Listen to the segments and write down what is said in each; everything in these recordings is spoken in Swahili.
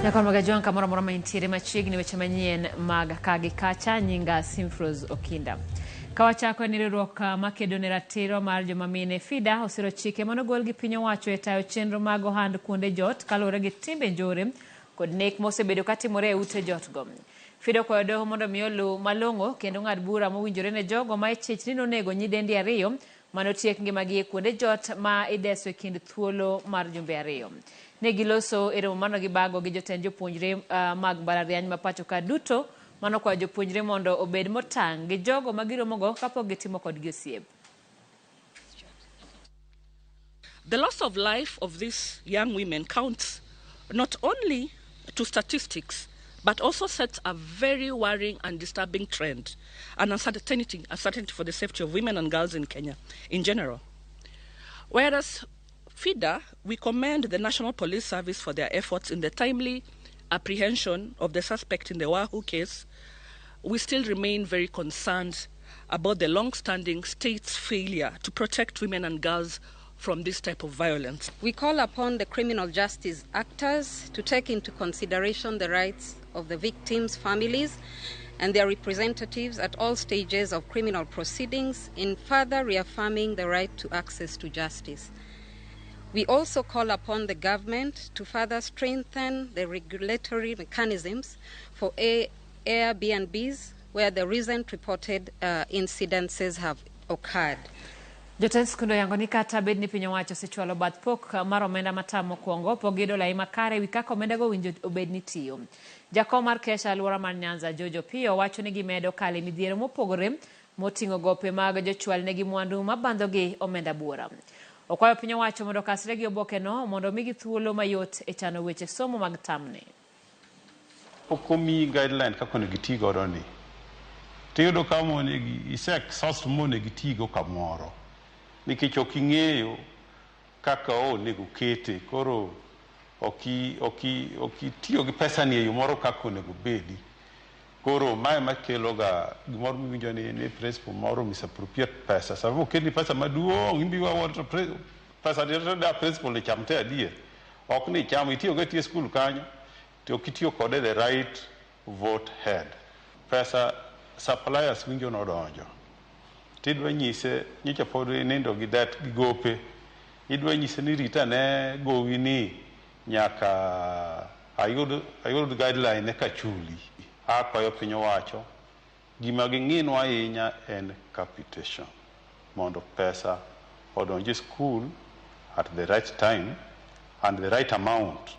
Nyakon magajuan kamoro moro maintiere machiegni weche manyien mag kagi kacha nyinga Simfros Okinda. Kawachako ni riwruok makedo ne ratiro mar joma mine FIDA osiro chike mondo gol gi piny owacho e tayo chenro mag ohand kuonde jot kaluwore gi timbe njore kod nek mosebedo katimore e ute jot go. FIDA okwayo doho mondo miyo luw malong'o kendo ng'ad bura mowinjore ne jogo ma ichich ni nonego nyidendi ariyo manotiek ngimagi e kuonde jot ma ideso e kind thuolo mar jumbe ariyo. Ne giloso e romo mano gibago gi jotend jopuonjre mag mbalariany ma pacho ka duto mano kwa jopuonjre mondo obed motang' gi jogo magiromogo kapok gitimo kodgi osiep. The loss of life of these young women counts not only to statistics, but also sets a very worrying and disturbing trend and uncertainty for the safety of women and girls in Kenya in general. Whereas FIDA, we commend the National Police Service for their efforts in the timely apprehension of the suspect in the Wahoo case, we still remain very concerned about the long-standing state's failure to protect women and girls from this type of violence. We call upon the criminal justice actors to take into consideration the rights of the victims' families and their representatives at all stages of criminal proceedings in further reaffirming the right to access to justice. We also call upon the government to further strengthen the regulatory mechanisms for Airbnbs where the recent reported incidences have occurred. Jotend skundo yango ni kata bed ni piny owacho osechwalo bath pok mar omenda matamo kuongo pogido lai makare wi kaka omenda go winjo obed ni tiyo. Jakom mar Kesha alwora mar Nyanza Jojo Pio wacho ni gimedo kale midhiero mopogore moting'o gope mag jochwal negi mwandu mabandho gi omenda buora. Okwayo piny owacho mondo kasre gi oboke no mondo migi thuolo mayot e chano weche somo mag tamne. Okomi guideline kako ne giti godo ni. Tiyudo kamo ne isek sos mo ne giti go kamoro. Nikech ok ing'eyo kaka onego kete koro oki tiyo gi pesa ni e yo moro kaka onego bedi. Koro mae makelo ga gimoro miwinjo ni principle moro misappropriate pesa. Sababu oketi pesa maduong' imbi wawato pesa da principle ni chamte adier. Ok ni cham itiyo go tie school kanyo to kitiyo kode the right vote head. Pesa suppliers winjo no donjo. Tidwa nyise nyicha pod nindo gi dat gi gope. Idwa nyise ni rita ne gowi ni nyaka ayud guideline ne kachuli. Akwayo piny owacho gima ging'inwa ahinya en capitation mondo pesa odonje school at the right time and the right amount.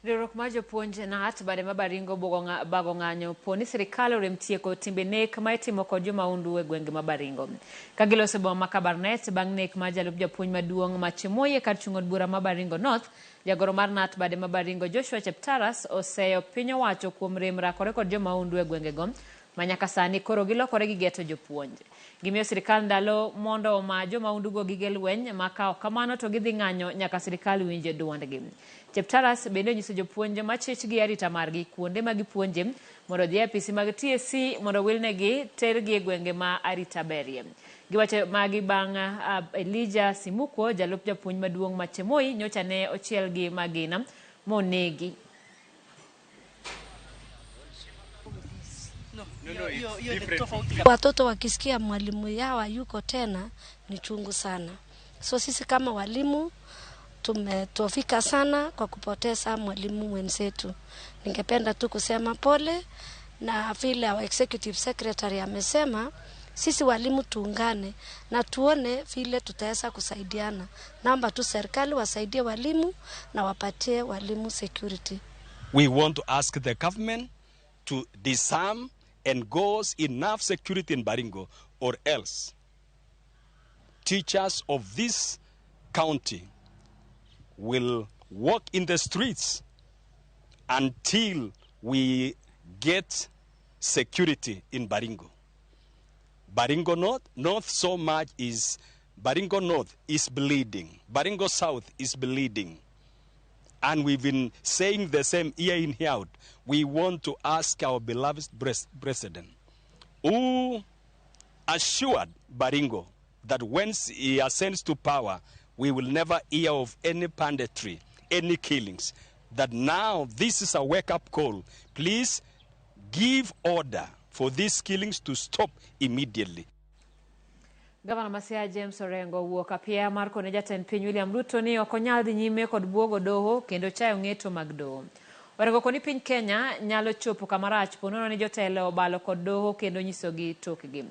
Riwruok mar jopuonj NAT bade mabaringo bago ng'anyo poni sirikal orem tieko timbe nek ma itimo kod jomaundu e gwenge mabaringo. Kagiloso boma ma Kabarnet bang' nek ma jalup japuonj maduong' ma Chemoye kar chung'od bura mabaringo North, jagoro mar NAT bade mabaringo Joshua Cheptaras oseyo piny owacho kuom rem rakore kod jomaundu e gwenge go manyaka sani koro gilokore gi geto jopuonj. Gimiyo sirikal ndalo mondo oma jomaundu go gige lweny makao kamano to gidhi ng'anyo nyaka sirikal winje duondgi. Cheptaras bende nyiso jopuonje machich gi arita margi kuonde ma gipuonje mondo dhi apisi mag TSC mondo wilnegi tergi e gwenge ma arita berie. Giwacho magi bang' Elijah Simuko jalup japuonj maduong' ma Chemoye nyocha ne ochiel gi magina monegi. Watoto wakisikia mwalimu yao yuko tena ni chungu sana. So sisi kama walimu tumetofika sana kwa kupoteza mwalimu mwenzetu. Ningependa tu kusema pole na vile our executive secretary amesema sisi walimu tuungane na tuone vile tutaweza kusaidiana. Naomba tu serikali wasaidie walimu na wapatie walimu security. We want to ask the government to disarm and goes enough security in Baringo, or else teachers of this county will walk in the streets until we get security in Baringo. Baringo North so much is, Baringo North is bleeding. Baringo South is bleeding. And we've been saying the same year in here out. We want to ask our beloved president, who assured Baringo that once he ascends to power, we will never hear of any banditry, any killings. that now this is a wake-up call. Please give order for these killings to stop immediately. Gavana Masia James Orengo wuok apia mar kone jatend piny William Ruto ni ok onyal dhi nyime kod buogo doho kendo chayo ng'eto mag doho. Orengo koni piny Kenya nyalo chopo kamarach ponono ni jotelo obalo kod doho kendo nyisogi tokgi.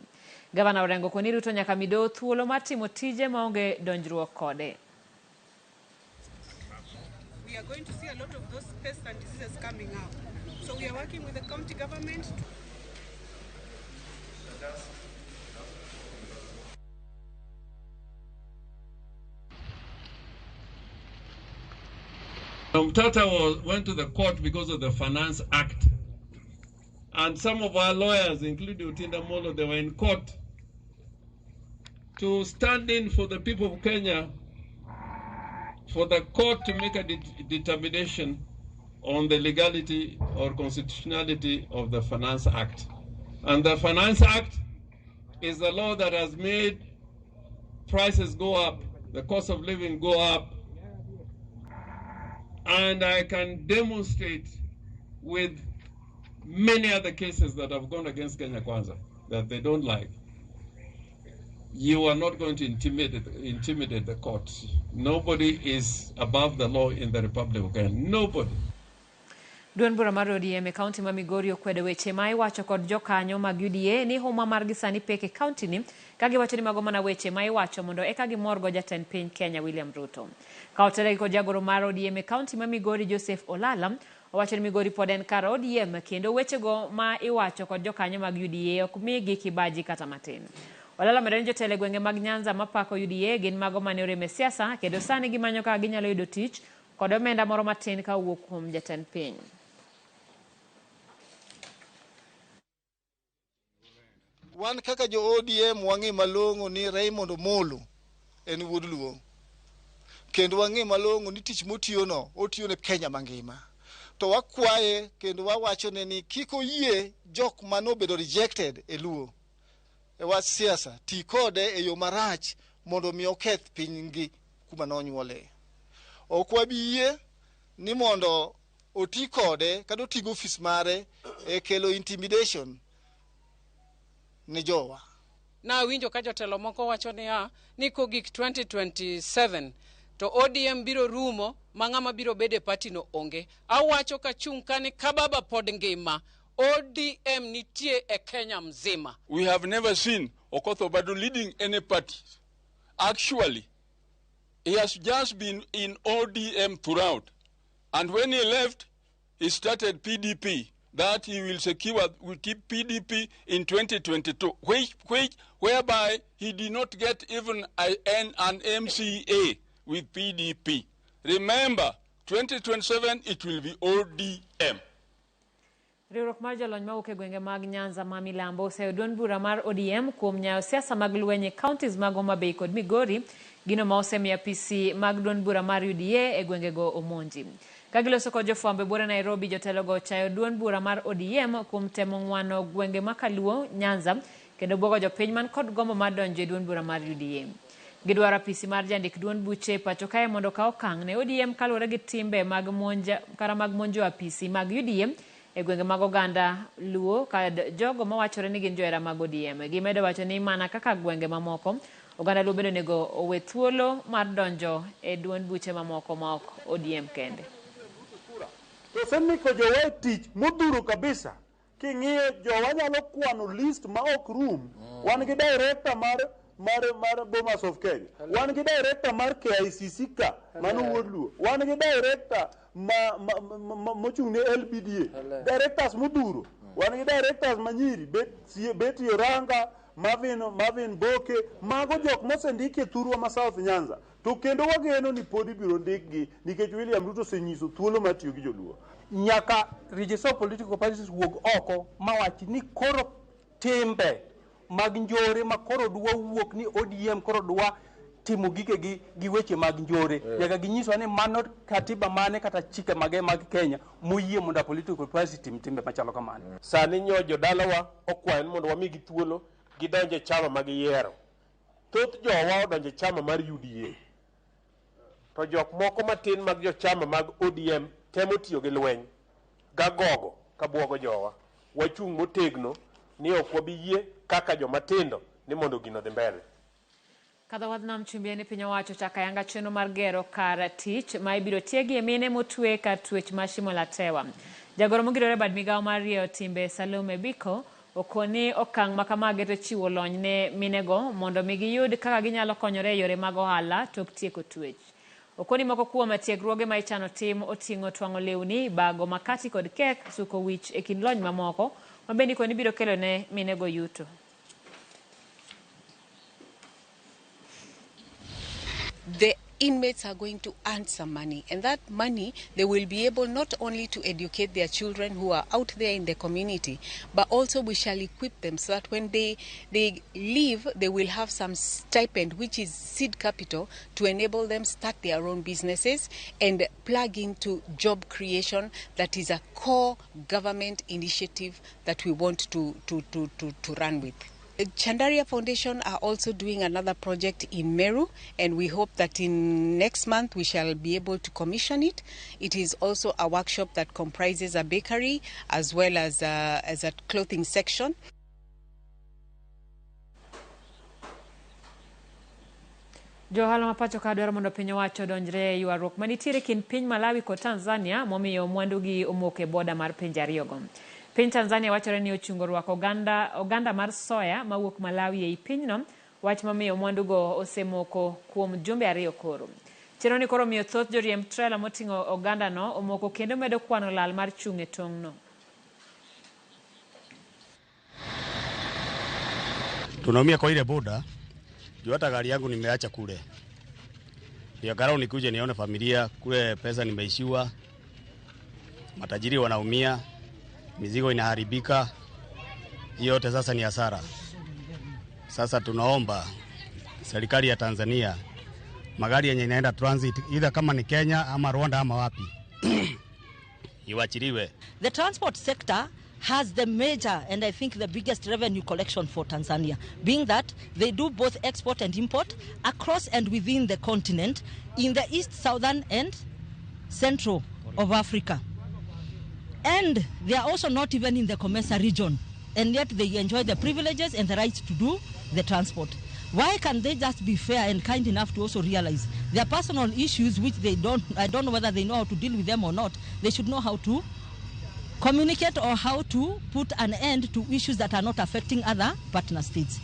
Gavana Orengo koni Ruto nyaka mi doho thuolo mar timo tije maonge donjruok kode. We are going to see a lot of those pests and diseases coming up. So we are working with the county government. Mtata went to the court because of the Finance Act. And some of our lawyers, including Utinda Molo, they were in court to stand in for the people of Kenya, for the court to make a determination on the legality or constitutionality of the Finance Act. And the Finance Act is the law that has made prices go up, the cost of living go up. And I can demonstrate with many other cases that have gone against Kenya Kwanza that they don't like. You are not going to intimidate the courts. Nobody is above the law in the Republic of Kenya. Nobody. Duon bura mar ODM e kaunti ma Migori okwedo weche ma iwacho kod jokanyo mag UDA ni huma margi sani pek e kaunti ni ka giwacho ni mago mana weche ma iwacho mondo eka gimorgo jatend piny Kenya William Ruto. Ka otelegi kod jagoro mar ODM e kaunti ma Migori Joseph Olala owacho ni Migori pod en kar ODM kendo wechego ma iwacho kod jokanyo mag UDA ok migi kibaji kata matin. Olala medo ni jotelo e gwenge mag Nyanza mapako UDA gin mago mane orem siasa kendo sani gimanyo ka ginyalo yudo tich kod omenda moro matin ka wuok kuom jatend piny. Wan kaka jo ODM wang'e malong'o ni Raymond Omolo en wuod Luo. Kendo wang'e malong'o ni tich motiyono otiyo ne Kenya mangima. To wakwaye kendo wawacho ne ni kik oyie jok manobedo rejected e Luo. E wach siasa ti kode e yo marach mondo mi oketh pinygi kuma nonyuole. Ok wabiyie ni mondo oti kode kata otigo ofis mare e kelo intimidation ne jowa. Na winjo ka jotelo moko wacho ni kogik 2027 to ODM biro rumo mang'ama biro bede party no onge. Awacho ka chung kani kababa pod ngima. ODM nitie e Kenya mzima. We have never seen Okoth Obado leading any party. Actually, he has just been in ODM throughout. And when he left, he started PDP. That he will keep PDP in 2022, whereby he did not get even an MCA with PDP. Remember, 2027, it will be ODM. Riwruok mar jolony mawuok e gwenge mag Nyanza ma Milambo oseyo duond bura mar ODM kuom nyayo siasa mag lwenye counties mag Homa Bay kod Migori gino ma osemiyo apisi mag duond bura mar UDA e gwengego omonji. Kagiloso kod jofwambo e bura Nairobi, jotelogo chayo duond bura mar ODM kuom temo ng'wano gwenge makaluo Nyanza kendo buogo jopiny man kod gombo mar donjo e duond bura mar UDA. Gidwaro apisi mar jandik duond buche pacho kae mondo kaw okang' ne ODM kaluwore gi timbe mag monjo apisi mag UDA e gwenge mag oganda Luo kod jogo mawachore ni gin johera mag ODM. Gimedo wacho ni mana kaka gwenge mamoko, oganda Luo bende onego owe thuolo mar donjo e duond buche mamoko ma ok ODM kende. Semiko jowe tich modhuro kabisa. King'iyo jowa nyalo kwano list ma ok rum. Wan gi director mar Bomas of Kenya. Wan gi director mar KICC ka mano wuod Luo. Wan gi director mochung' ne LBDA. Directors modhuro. Wan gi directors manyiri bet Yoranga, Marvin Boke, mago jok mosendiki e thurwa ma South Nyanza. To kendo wageno ni podi biro ndikgi nikech William Ruto osenyiso thuolo mar tiyo gi joluo. Nyaka register political parties wuog oko mawachi ni koro timbe mag njore ma koro dwa wuok ni ODM koro dwa timo gike gi weche mag njore. Nyaka ginyiswa ni mano katiba mane kata chike mage mag Kenya moyie mondo political party timbe machalo kamano. Sani nyo jodalawa okwayo mondo wamigi thuolo gidonje chama mag yiero. Thoth jowa odonje chama mar UDA. To jok moko matin mag jo chama mag ODM temo tiyo gi lweny gagogo kabwogo jowa wachung' motegno ni ok wabiyie kaka jomatindo ni mondo gino dhi mbele. Kadha wadhnam chumbieni piny owacho chaka yanga chenro mar gero kar tich ma ibiro tiegi mine motwe kar twech ma Shimo la Tewa. Jagoro mogirore bad migawo mar rieyo timbe Salome Biko okoni okang' makama geto chiwo lony ne minego mondo migiyud kaka ginyalo konyore e yore mag ohala tok tieko twech. Okoni moko kuom tiegruoge ma ichano tim oting'o twang'o lewni, bago makati kod kek, suko wich e kind lony mamoko mabendi koni biro kelo ne minego yuto. The inmates are going to earn some money, and that money they will be able not only to educate their children who are out there in the community, but also we shall equip them so that when they leave, they will have some stipend, which is seed capital, to enable them start their own businesses and plug into job creation. That is a core government initiative that we want to run with. Chandaria Foundation are also doing another project in Meru, and we hope that in next month we shall be able to commission it. It is also a workshop that comprises a bakery as well as a clothing section. Johala mapacho ka dwaro mondo piny owacho donjre ywaruok manitiere kind piny Malawi kod Tanzania momiyo mwandugi omok e boda mar pinje ariyogo. Piny Tanzania wachore ni ochungo rwako oganda mar soya mawuok Malawi ei pinyno, wach mamiyo mwandugo osemoko kuom jumbe ariyo koro. Chero ni koro miyo thoth joriemb trailer moting'o ogandano omoko kendo medo kwano lal mar chung' e tong'no. Tunaumia kwa ile boda, juu hata gari yangu nimeacha kule. Ndio garau nikuje nione familia, kule pesa nimeishiwa, matajiri wanaumia, mizigo inaharibika, hiyo yote sasa ni hasara. Sasa tunaomba serikali ya Tanzania, magari yenye inaenda transit, either kama ni Kenya ama Rwanda ama wapi, iwachiliwe. The transport sector has the major and I think the biggest revenue collection for Tanzania, being that they do both export and import across and within the continent in the east, southern and central of Africa. And they are also not even in the Comesa region, and yet they enjoy the privileges and the rights to do the transport. Why can't they just be fair and kind enough to also realize their personal issues, which I don't know whether they know how to deal with them or not. They should know how to communicate or how to put an end to issues that are not affecting other partner states.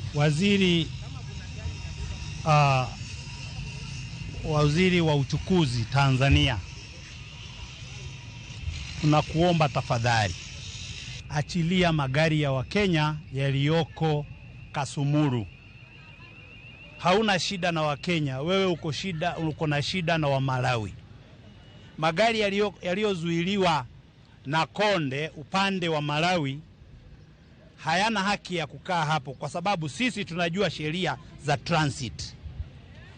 Waziri wa uchukuzi Tanzania, tunakuomba tafadhali, achilia magari ya Wakenya yaliyoko Kasumuru. Hauna shida na Wakenya, wewe uko na shida na Wamalawi. Magari yaliyozuiliwa na Konde upande wa Malawi hayana haki ya kukaa hapo, kwa sababu sisi tunajua sheria za transit.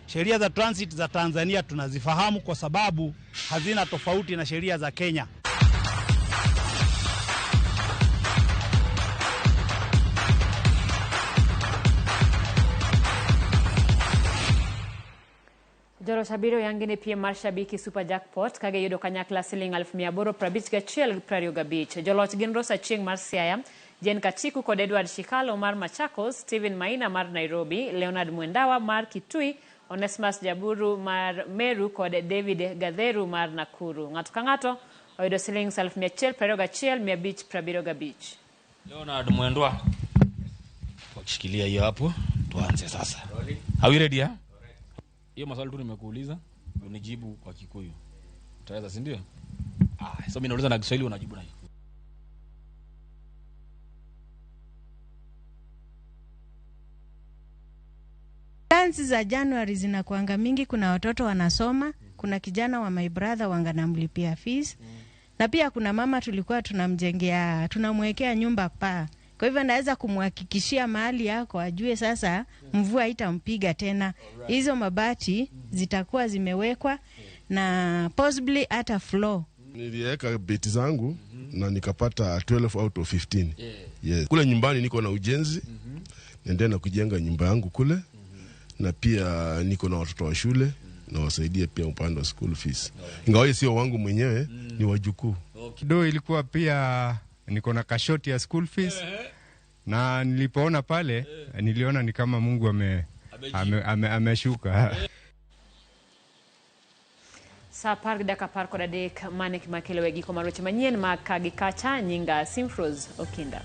Sheria za transit za Tanzania tunazifahamu kwa sababu hazina tofauti na sheria za Kenya. Joro Shabiro yangine pia marshabiki super jackpot kage yudo kanyakla siling 850 Joloch gin Rosa Chieng mar Siaya, Jen Kachiku kod Edward Shikalo mar Machakos, Steven Maina mar Nairobi, Leonard Mwendawa mar Kitui, Onesmus Jaburu mar Meru kod David Gatheru mar Nakuru. Ng'ato ka ng'ato oyudo siling 1,175. Leonard Mwendwa, tukishikilia hiyo hapo, tuanze sasa. Are we ready? Hiyo maswali tu nimekuuliza, unijibu kwa Kikuyu. Utaweza, si ndio? So mimi nauliza na Kiswahili unajibu na Kikuyu. Dansi za January zinakuanga mingi, kuna watoto wanasoma, kuna kijana wa my brother wanganamlipia fees. Na pia kuna mama tulikuwa tunamwekea nyumba paa. Kwa hivyo naweza kumhakikishia mahali yako ajue sasa mvua haitampiga tena. Hizo mabati zitakuwa zimewekwa na possibly hata floor. Niliweka beti zangu na nikapata 12 out of 15. Yes. Kule nyumbani niko na ujenzi. Naendelea na kujenga nyumba yangu kule. Na pia niko na watoto wa shule na wasaidia pia upande wa school fees. Ingawa sio wangu mwenyewe, ni wajukuu. Do ilikuwa pia niko na kashoti ya school fees na nilipoona pale niliona ni kama Mungu ameshuka. Sa par daka par ko da dek manik makelo wegi ko maroche manyien makagi kacha nyinga Simfros Okinda.